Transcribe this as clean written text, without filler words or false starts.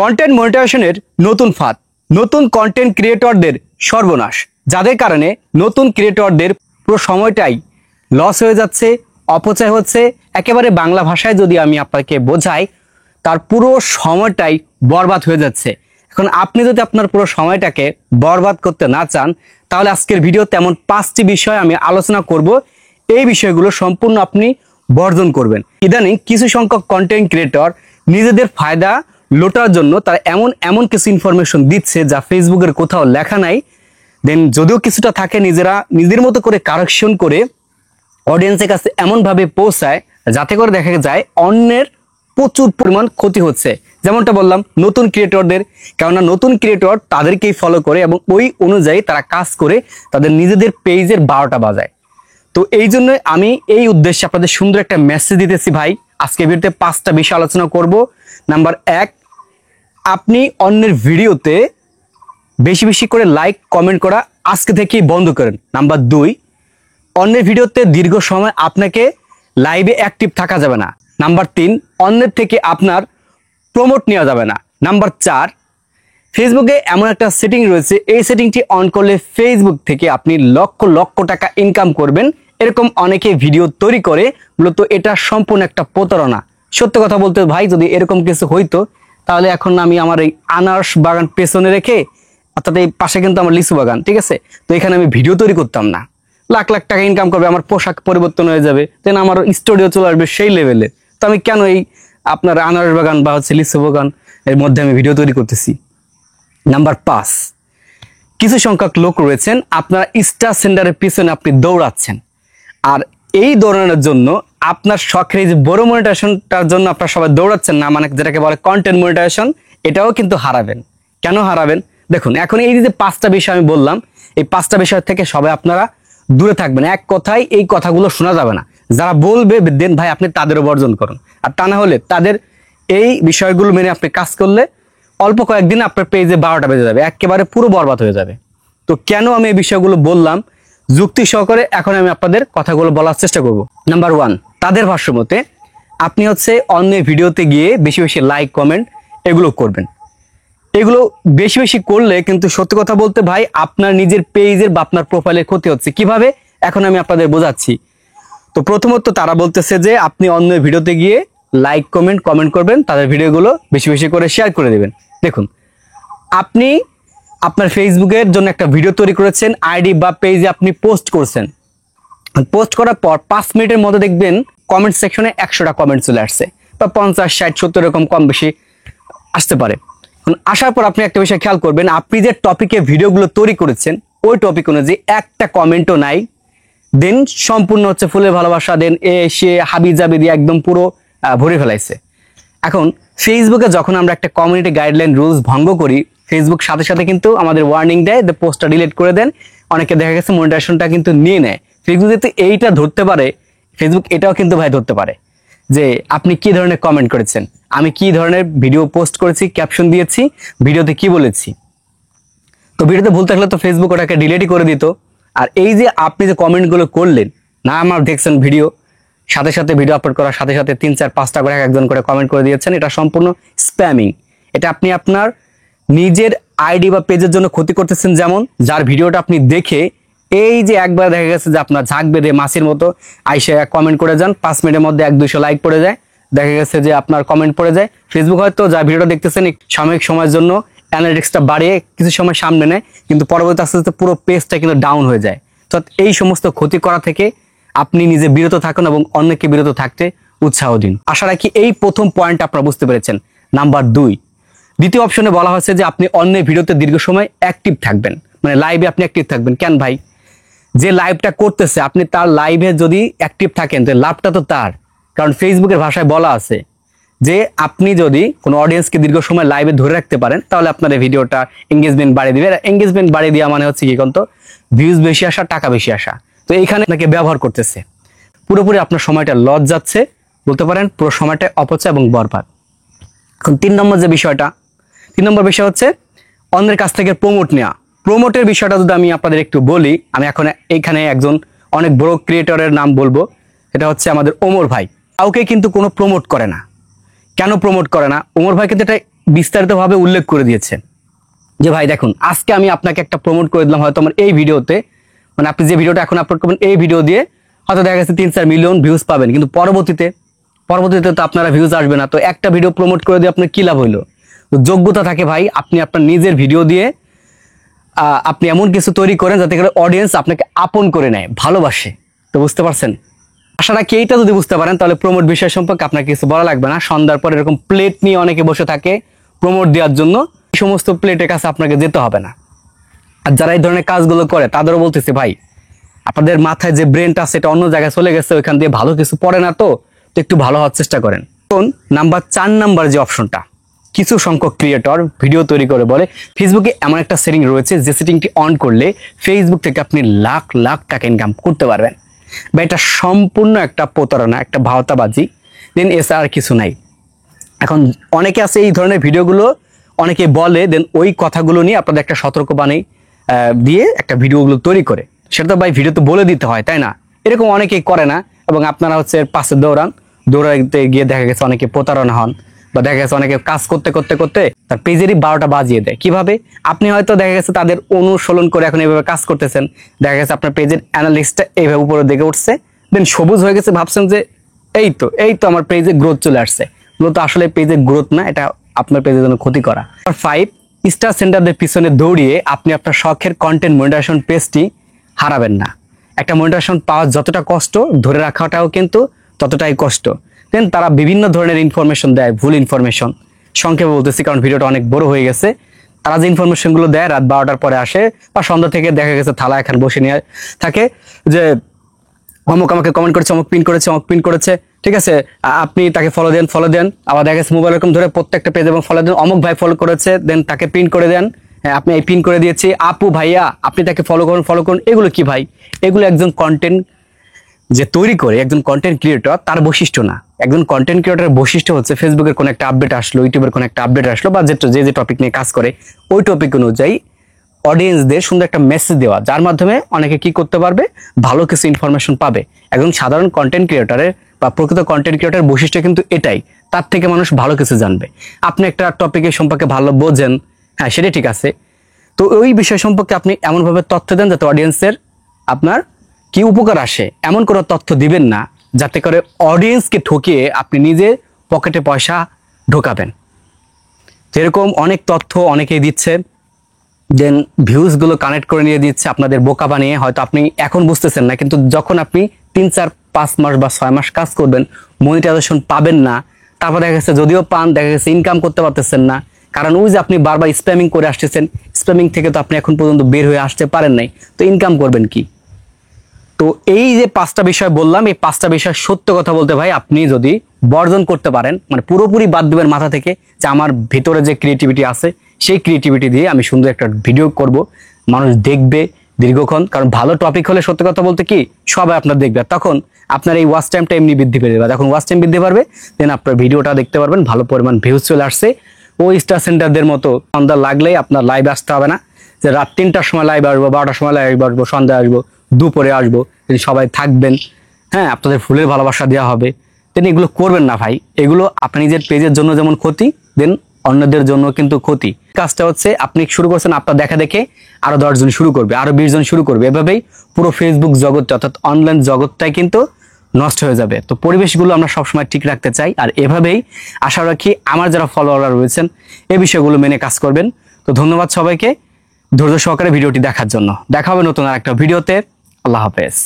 Content মনিটাইজেশনের নতুন ফাঁদ, নতুন কন্টেন্ট ক্রিয়েটরদের সর্বনাশ, যাদের কারণে নতুন ক্রিয়েটরদের পুরো সময়টাই লস হয়ে যাচ্ছে, অপচয় হচ্ছে। একেবারে বাংলা ভাষায় যদি আমি আপনাকে বোঝাই, তার পুরো সময়টাই বরবাদ হয়ে যাচ্ছে। এখন আপনি যদি আপনার পুরো সময়টাকে বরবাদ করতে না চান, তাহলে আজকের ভিডিও তেমন 5টি বিষয় আমি আলোচনা করব। এই বিষয়গুলো সম্পূর্ণ আপনি বর্জন করবেন। ইদানিং কিছু সংখ্যক কন্টেন্ট ক্রিয়েটর নিজেদের ফায়দা লোটার জন্য তারা এমন কিছু ইনফরমেশন দিচ্ছে যা ফেসবুকের কোথাও লেখা নাই। দেন যদিও কিছুটা থাকে, নিজেরা নিজের মতো করে কারেকশন করে অডিয়েন্সের কাছে এমনভাবে পৌঁছায় যাতে করে দেখা যায় অন্যের প্রচুর পরিমাণ ক্ষতি হচ্ছে। যেমনটা বললাম, নতুন ক্রিয়েটরদের, কেননা নতুন ক্রিয়েটর তাদেরকেই ফলো করে এবং ওই অনুযায়ী তারা কাজ করে তাদের নিজেদের পেজের 12টা বাজায়। তো এই জন্য আমি এই উদ্দেশ্যে আপনাদের সুন্দর একটা মেসেজ দিতেছি ভাই। আজকে ভিডিওতে 5টা বিষয় আলোচনা করব। নাম্বার 1, আপনি অন্যের ভিডিওতে বেশি বেশি করে লাইক কমেন্ট করা আজকে থেকেই বন্ধ করেন। নাম্বার 2, অন্যের ভিডিওতে দীর্ঘ সময় আপনাকে লাইভে অ্যাক্টিভ থাকা যাবে না। নাম্বার 3, অন্যের থেকে আপনার প্রমোট নেওয়া যাবে না। নাম্বার 4, ফেসবুকে এমন একটা সেটিং রয়েছে, এই সেটিংটি অন করলে ফেসবুক থেকে আপনি লক্ষ লক্ষ টাকা ইনকাম করবেন। এরকম অনেকে ভিডিও তৈরি করে, মূলত এটা সম্পূর্ণ একটা প্রতারণা। সত্য কথা বলতে ভাই, যদি এরকম কিছু হইতো তাহলে এখন আমি আমার এই আনারস বাগান পেছনে রেখে, অর্থাৎ এই পাশে কিন্তু আমার লিচু বাগান, ঠিক আছে, তো এখানে আমি ভিডিও তৈরি করতাম না। লাখ লাখ টাকা ইনকাম করবে, আমার পোশাক পরিবর্তন হয়ে যাবে, দেন আমার স্টুডিও চলে আসবে সেই লেভেলে। তো আমি কেন এই আপনার আনারস বাগান বা লিচু বাগান এর মধ্যে আমি ভিডিও তৈরি করতেছি? নাম্বার 5, কিছু সংখ্যক লোক রয়েছেন, আপনার স্টার সেন্টারের পিছনে আপনি দৌড়াচ্ছেন, আর এই দৌড়ানোর জন্য আপনার শখের এই যে বড় মনিটাইজেশনটার জন্য আপনারা সবাই দৌড়াচ্ছেন না, মানে যেটাকে বলে কন্টেন্ট মনিটাইজেশন, এটাও কিন্তু হারাবেন। কেন হারাবেন? দেখুন, এখন এই যে 5টা বিষয় আমি বললাম, এই 5টা বিষয় থেকে সবাই আপনারা দূরে থাকবেন। এক কথায় এই কথাগুলো শোনা যাবে না। যারা বলবে দেন ভাই আপনি তাদেরও বর্জন করুন, আর তা না হলে তাদের এই বিষয়গুলো মেনে আপনি কাজ করলে অল্প কয়েকদিন আপনার পেজে 12টা বেজে যাবে, একেবারে পুরো বরবাদ হয়ে যাবে। তো কেন আমি এই বিষয়গুলো বললাম যুক্তি সহকারে, এখন আমি আপনাদের কথাগুলো বলার চেষ্টা করব। নাম্বার 1, তাদের ভাষ্য মতে আপনি অন্যের ভিডিওতে গিয়ে বেশি বেশি লাইক কমেন্ট এগুলো করবেন। এগুলো বেশি বেশি করলে কিন্তু সত্যি কথা বলতে ভাই, আপনার নিজের পেজের বা আপনার প্রোফাইলের ক্ষতি হচ্ছে। কিভাবে? এখন আমি আপনাদের বোঝাচ্ছি। তো প্রথমত তারা বলতেছে যে আপনি অন্যের ভিডিওতে গিয়ে লাইক কমেন্ট করবেন, তাদের ভিডিওগুলো বেশি বেশি করে শেয়ার করে দেবেন। দেখুন, আপনি আপনার ফেসবুকের জন্য একটা ভিডিও তৈরি করেছেন, আইডি বা পেজে আপনি পোস্ট করছেন। পোস্ট করার পর 5 মিনিটের মধ্যে দেখবেন কমেন্ট সেকশনে 100টা কমেন্ট চলে আসছে, বা 50, 60, 70 এরকম কম বেশি আসতে পারে। আসার পর আপনি একটা বিষয় খেয়াল করবেন, আপনি যে টপিকে ভিডিওগুলো তৈরি করেছেন ওই টপিক অনুযায়ী একটা কমেন্টও নাই। দেন সম্পূর্ণ ফুলের ভালোবাসা, দেন সে হাবি জাবি দিয়ে একদম পুরো ভরে ফেলাইছে। এখন ফেসবুকে যখন আমরা একটা কমিউনিটি গাইডলাইন রুলস ভঙ্গ করি, ফেসবুক সাথে সাথে কিন্তু আমাদের ওয়ার্নিং দেয়, পোস্টটা ডিলিট করে দেন। অনেকে দেখা গেছে মনিটাইজেশনটা কিন্তু নিয়ে নেয়। ফেসবুক যদি এইটা ধরতে পারে, ফেসবুক এটাও কিন্তু ভাই ধরতে পারে যে আপনি কি ধরনের কমেন্ট করেছেন, আমি কি ধরনের ভিডিও পোস্ট করেছি, ক্যাপশন দিয়েছি, ভিডিওতে কি বলেছি। তো ভিডিওতে ভুল থাকলে তো ফেসবুক ওটাকে ডিলিটই করে দিত। আর এই যে আপনি যে কমেন্টগুলো করলেন না, আমার দেখছেন ভিডিও সাথে সাথে ভিডিও আপলোড করার সাথে সাথে 3, 4, 5টা করে একজন করে কমেন্ট করে দিয়েছেন, এটা সম্পূর্ণ স্প্যামিং। এটা আপনি আপনার নিজের আইডি বা পেজের জন্য ক্ষতি করতেছেন। যেমন যার ভিডিওটা আপনি দেখে এই যে একবার দেখা গেছে যে আপনার ঝাঁক বেঁধে মাছির মতো আইসে কমেন্ট করে যান, 5 মিনিটের মধ্যে 100-200 লাইক পড়ে যায়, দেখা গেছে যে আপনার কমেন্ট পড়ে যায়। ফেসবুক হয়তো যা ভিডিওটা দেখতেছেন সাময়িক সময়ের জন্য অ্যানালিটিক্সটা বাড়িয়ে কিছু সময় সামনে নেয়, কিন্তু পরবর্তী আস্তে আস্তে পুরো পেজটা কিন্তু ডাউন হয়ে যায়। তো এই সমস্ত ক্ষতি করা থেকে আপনি নিজে বিরত থাকুন এবং অন্যকে বিরত থাকতে উৎসাহ দিন। আশা রাখি এই প্রথম পয়েন্ট আপনারা বুঝতে পেরেছেন। নাম্বার 2, দ্বিতীয় অপশনে বলা হয়েছে যে আপনি অন্যের ভিডিওতে দীর্ঘ সময় অ্যাক্টিভ থাকবেন, মানে লাইভে আপনি অ্যাক্টিভ থাকবেন। কেন ভাই? যে লাইভটা করতেছে আপনি তার লাইভে যদি অ্যাক্টিভ থাকেন তো লাভটা তো তার। কারণ ফেসবুকের ভাষায় বলা আছে যে আপনি যদি কোনো অডিয়েন্সকে দীর্ঘ সময় লাইভে ধরে রাখতে পারেন তাহলে আপনার এই ভিডিওটা এঙ্গেজমেন্ট বাড়িয়ে দিবে। এঙ্গেজমেন্ট বাড়িয়ে দেওয়া মানে কি তো ভিউজ বেশি আসা, টাকা বেশি আসা। তো এইখানে আপনাকে ব্যবহার করতেছে, পুরোপুরি আপনার সময়টা লস যাচ্ছে, বলতে পারেন পুরো সময়টা অপচয় এবং বরবাদ। এখন 3 নম্বর যে বিষয়টা, 3 নম্বর বিষয় অন্যের কাছ থেকে প্রমোট নেওয়া। প্রমোটের বিষয়টা যদি আমি আপনাদের একটু বলি, আমি এখন এইখানে একজন অনেক বড় ক্রিয়েটরের নাম বলবো, এটা আমাদের ওমর ভাই। কাউকে কিন্তু কোনো প্রমোট করে না। কেন প্রমোট করে না? ওমর ভাই কিন্তু এটা বিস্তারিতভাবে উল্লেখ করে দিয়েছে যে ভাই দেখুন, আজকে আমি আপনাকে একটা প্রমোট করে দিলাম হয়তো আমার এই ভিডিওতে, মানে আপনি যে ভিডিওটা এখন আপলোড করবেন এই ভিডিও দিয়ে হয়তো দেখা গেছে 3-4 মিলিয়ন ভিউজ পাবেন, কিন্তু পরবর্তীতে তো আপনারা ভিউজ আসবে না। তো একটা ভিডিও প্রমোট করে দিয়ে আপনার কি লাভ হইলো? তো যোগ্যতা থাকে ভাই, আপনি আপনার নিজের ভিডিও দিয়ে আপনি এমন কিছু তৈরি করেন যাতে করে অডিয়েন্স আপনাকে আপন করে নেয়, ভালোবাসে। তো বুঝতে পারছেন? আশা রাখি এইটা যদি বুঝতে পারেন তাহলে প্রমোট বিষয় সম্পর্কে আপনাকে কিছু বলা লাগবে না। সন্ধ্যার পর এরকম প্লেট নিয়ে অনেকে বসে থাকে প্রমোট দেওয়ার জন্য, এই সমস্ত প্লেটের কাছে আপনাকে যেতে হবে না। আর যারা এই ধরনের কাজগুলো করে তাদেরও বলতেছে ভাই, আপনাদের মাথায় যে ব্রেনটা আছে এটা অন্য জায়গায় চলে গেছে, ওইখান দিয়ে ভালো কিছু পড়ে না, তো একটু ভালো হওয়ার চেষ্টা করেন। এখন নাম্বার 4 নাম্বার যে অপশনটা, কিছু সংখ্যক ক্রিয়েটর ভিডিও তৈরি করে বলে ফেসবুকে এমন একটা সেটিং রয়েছে যে সেটিংটি অন করলে ফেসবুক থেকে আপনি লাখ লাখ টাকা ইনকাম করতে পারবেন। বা এটা সম্পূর্ণ একটা প্রতারণা, একটা ভাওতাবাজি, দেন এসে আর কিছু নাই। এখন অনেকে আছে এই ধরনের ভিডিওগুলো অনেকে বলে, দেন ওই কথাগুলো নিয়ে আপনাদের একটা সতর্কবাণী দিয়ে একটা ভিডিওগুলো তৈরি করে, সেটা তো ভাই ভিডিও তো বলে দিতে হয়, তাই না? এরকম অনেকেই করে না, এবং আপনারা হচ্ছে পাশে দৌড়াইতে গিয়ে দেখা গেছে অনেকে প্রতারণা হন, বা দেখা গেছে অনেকে কাজ করতে করতে করতে তার পেজেরই 12টা বাজিয়ে দেয়। কিভাবে? আপনি হয়তো দেখা গেছে তাদের অনুসরণ করে এখন এইভাবে কাজ করতেছেন, দেখা গেছে আপনার পেজের অ্যানালিস্টটা এইভাবে উপরে দেখে উঠছে, দেন সবুজ হয়ে গেছে, ভাবছেন যে এই তো আমার পেজে গ্রোথ চলে আসছে। মূলত আসলে পেজের গ্রোথ না, এটা আপনার পেজের জন্য ক্ষতি করা। 5, স্টার সেন্টারদের পিছনে দৌড়িয়ে আপনি আপনার শখের কন্টেন্ট মনিটাইজেশন পেজটি হারাবেন না। একটা মনিটাইজেশন পাওয়া যতটা কষ্ট, ধরে রাখাটাও কিন্তু ততটাই কষ্ট। দেন তারা বিভিন্ন ধরনের ইনফরমেশন দেয়, ভুল ইনফরমেশন, সংক্ষেপে বলতেছি কারণ ভিডিওটা অনেক বড় হয়ে গেছে। তারা যে ইনফরমেশনগুলো দেয় রাত 12টার পরে আসে, বা সন্ধ্যা থেকে দেখা গেছে থালা এখানে বসে নিয়ে থাকে যে অমুক আমাকে কমেন্ট করেছে, অমুক পিন করেছে, ঠিক আছে, আপনি তাকে ফলো দেন। আবার দেখা গেছে মোবাইল এরকম ধরে প্রত্যেকটা পেজ এবং ফলো দেন, অমুক ভাই ফলো করেছে, দেন তাকে পিন করে দেন, হ্যাঁ আপনি এই পিন করে দিয়েছি, আপু ভাইয়া আপনি তাকে ফলো করুন। এগুলো কি ভাই? এগুলো একজন কন্টেন্ট যে তৈরি করে একজন কন্টেন্ট ক্রিয়েটর তার বৈশিষ্ট্য না। একজন কন্টেন্ট ক্রিয়েটরের বৈশিষ্ট্য হচ্ছে ফেসবুকের কোনো একটা আপডেট আসলো, ইউটিউবের কোনো একটা আপডেট আসলো, বা যে টপিক নিয়ে কাজ করে ওই টপিক অনুযায়ী অডিয়েন্সদের সুন্দর একটা মেসেজ দেওয়া, যার মাধ্যমে অনেকে কি করতে পারবে, ভালো কিছু ইনফরমেশন পাবে। একজন সাধারণ কন্টেন্ট ক্রিয়েটরের বা প্রকৃত কন্টেন্ট ক্রিয়েটরের বৈশিষ্ট্য কিন্তু এটাই, তার থেকে মানুষ ভালো কিছু জানবে। আপনি একটা টপিকের সম্পর্কে ভালো বোঝেন, হ্যাঁ সেটা ঠিক আছে, তো ওই বিষয় সম্পর্কে আপনি এমনভাবে তথ্য দেন যাতে অডিয়েন্সের আপনার কি উপকার আসে, এমন কোনো তথ্য দিবেন না যাতে করে অডিয়েন্সকে ঠকিয়ে আপনি নিজের পকেটে পয়সা ঢোকাবেন। যেরকম অনেক তথ্য অনেকেই দিচ্ছে, দেন ভিউজগুলো কানেক্ট করে নিয়ে দিচ্ছে আপনাদের বোকা বানিয়ে। হয়তো আপনি এখন বুঝতেছেন না, কিন্তু যখন আপনি 3-4-5 মাস বা 6 মাস কাজ করবেন, মনিটাইজেশন পাবেন না, তারপর দেখা গেছে যদিও পান, দেখা গেছে ইনকাম করতে পারতেছেন না, কারণ ওই যে আপনি বারবার স্প্যামিং করে আসতেছেন, স্প্যামিং থেকে তো আপনি এখন পর্যন্ত বের হয়ে আসতে পারেন নাই, তো ইনকাম করবেন কি? তো এই যে 5টা বিষয় বললাম, এই 5টা বিষয় সত্য কথা বলতে ভাই আপনি যদি বর্জন করতে পারেন, মানে পুরোপুরি বাদ দিবেন মাথা থেকে যে আমার ভিতরে যে ক্রিয়েটিভিটি আছে সেই ক্রিয়েটিভিটি দিয়ে আমি সুন্দর একটা ভিডিও করব, মানুষ দেখবে দীর্ঘক্ষণ। কারণ ভালো টপিক হলে সত্যি কথা বলতে কি সবাই আপনার দেখবে, তখন আপনার এই ওয়াচ টাইমটা এমনি বৃদ্ধি পেয়ে যাবে। যখন ওয়াচ টাইম বৃদ্ধি পারবে দেন আপনার ভিডিওটা দেখতে পারবেন, ভালো পরিমাণ ভিউজ চলে আসছে। ওই স্টার সেন্টারদের মতো সন্ধ্যা লাগলেই আপনার লাইভ আসতে হবে না, যে রাত 3টার সময় লাইভ আসবো, 12টার সময় লাইভ আসবো, সন্ধ্যায় আসবো, দুপুরে আসবো, সবাই থাকবেন, হ্যাঁ আপনাদের ফুলের ভালোবাসা দেওয়া হবে। দেন এগুলো করবেন না ভাই, এগুলো আপনার নিজের পেজের জন্য যেমন ক্ষতি, দেন অন্যদের জন্য কিন্তু ক্ষতি। কাজটা হচ্ছে আপনি শুরু করছেন, আপনার দেখা দেখে আরো 10 জন শুরু করবে, আরো 20 জন শুরু করবে, এভাবেই পুরো ফেসবুক জগৎটা অর্থাৎ অনলাইন জগৎটাই কিন্তু নষ্ট হয়ে যাবে। তো পরিবেশগুলো আমরা সবসময় ঠিক রাখতে চাই, আর এভাবেই আশা রাখি আমার যারা ফলোয়াররা রয়েছেন এই বিষয়গুলো মেনে কাজ করবেন। তো ধন্যবাদ সবাইকে ধৈর্য সহকারে ভিডিওটি দেখার জন্য। দেখা হবে নতুন আর একটা ভিডিওতে। আল্লাহ হাফেজ।